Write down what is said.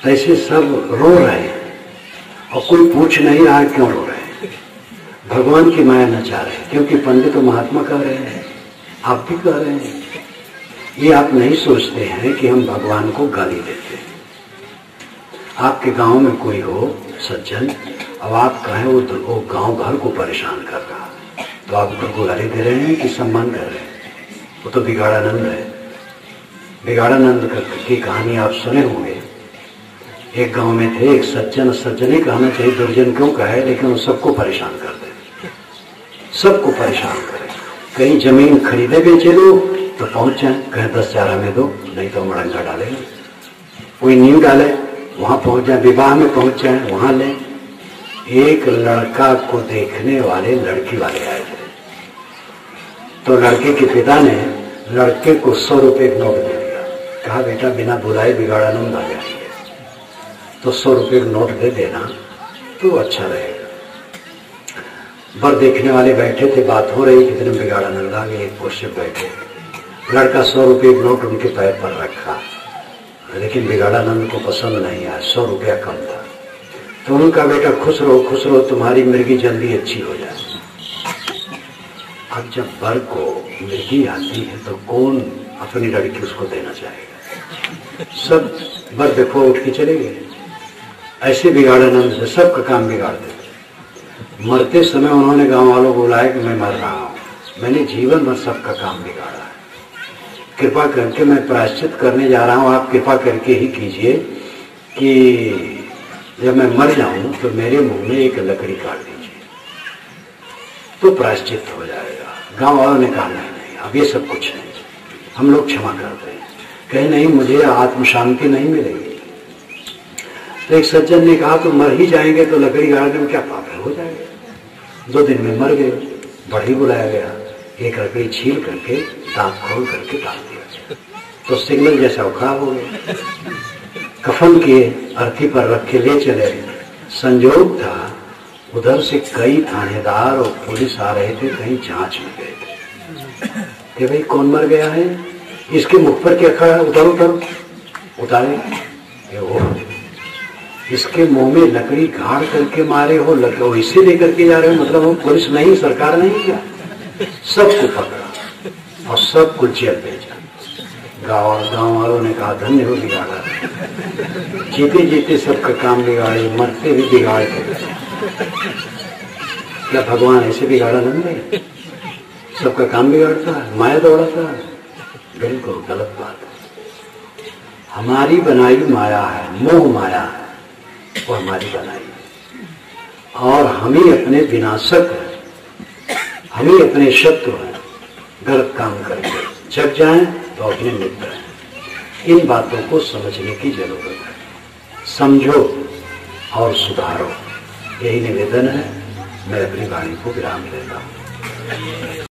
ऐसे सब रो रहे हैं और कोई पूछ नहीं रहा क्यों रो रहे हैं। भगवान की माया नचा रहे हैं, क्योंकि पंडित और महात्मा कह रहे हैं, आप भी कह रहे हैं। ये आप नहीं सोचते हैं कि हम भगवान को गाली देते हैं। आपके गांव में कोई हो सज्जन, अब आप कहें वो गांव भर को परेशान कर रहा है, तो आप उनको गाली दे रहे हैं कि सम्मान कर रहे हैं? वो तो बिगाड़ानंद है। बिगाड़ानंद की कहानी आप सुने होंगे। एक गांव में थे एक सज्जन, सज्जन ही कहना चाहिए, दुर्जन क्यों कहे, लेकिन वो सबको परेशान कर दे, सबको परेशान करे। कहीं जमीन खरीदे बेचे लोग तो पहुंच जाए, कहें 10,000 हमें दो, नहीं तो मड़ंगा डालेंगे। कोई नींव डाले वहां पहुंच जाए, विवाह में पहुंच जाए वहां ले। एक लड़का को देखने वाले लड़की वाले आए थे, तो लड़के के पिता ने लड़के को 100 रुपए का नोट दे दिया। कहा बेटा बिना बुलाए बिगाड़ानंद आ जाएंगे, तो 100 रुपए का नोट दे देना तो अच्छा रहेगा। बर देखने वाले बैठे थे, बात हो रही, कितने बिगाड़ानंद आ गए, एक कुर्सी बैठे। लड़का 100 रुपए का नोट उनके पैर पर रखा, लेकिन बिगाड़ानंद को पसंद नहीं आया, 100 रुपया कम था। तो उनका बेटा खुश रहो, तुम्हारी मिर्गी जल्दी अच्छी हो जाए। अब जब बर को मिर्गी आती है तो कौन अपनी लड़की उसको देना चाहेगा? सब बर देखो उठ के चले गए। ऐसे बिगाड़ानंद से सबका काम बिगाड़ देते। मरते समय उन्होंने गांव वालों को बुलाया कि मैं मर रहा हूं, मैंने जीवन भर सबका काम बिगाड़ा है, कृपा करके मैं प्रायश्चित करने जा रहा हूं, आप कृपा करके ही कीजिए कि जब मैं मर जाऊं तो मेरे मुंह में एक लकड़ी काट दीजिए, तो प्रायश्चित हो जाएगा। गांव वालों ने कहा नहीं, अब ये सब कुछ नहीं, हम लोग क्षमा करते हैं। कहे नहीं, मुझे आत्म शांति नहीं मिलेगी। तो एक सज्जन ने कहा तो मर ही जाएंगे तो लकड़ी गाड़ने में क्या पाप है, हो जाएगा। 2 दिन में मर गए। बढ़ी बुलाया गया, एक लकड़ी छील करके दांत खोल करके डाल दिया, तो सिग्नल जैसा उखड़ा हो गया। कफन किए, अर्थी पर रख के ले चले। संजोग था उधर से कई थानेदार और पुलिस आ रहे थे, कहीं जांच में गए थे कि भाई कौन मर गया है, इसके मुख पर क्या खड़ा है, उतारो उतारो उतारे। इसके मुंह में लकड़ी गाड़ करके मारे हो, इसे लेकर के जा रहे हो, मतलब वो पुलिस नहीं, सरकार नहीं क्या? सबको पकड़ा और सबको जेल भेजा। गांव वालों ने कहा धन्य हो बिगाड़ा, जीते जीते सबका काम बिगाड़े, मरते भी बिगाड़ के। क्या भगवान ऐसे बिगाड़ानंद है? सबका काम बिगाड़ता है, माया दौड़ाता है? बिल्कुल गलत बात है। हमारी बनाई माया है, मोह माया है, वो हमारी बनाई, और हम ही अपने विनाशक हैं, हम ही अपने शत्रु हैं। गलत काम करके जग जाएं तो अपने मित्र हैं। इन बातों को समझने की जरूरत है। समझो और सुधारो, यही निवेदन है। मैं अपनी वाणी को विराम देता हूँ।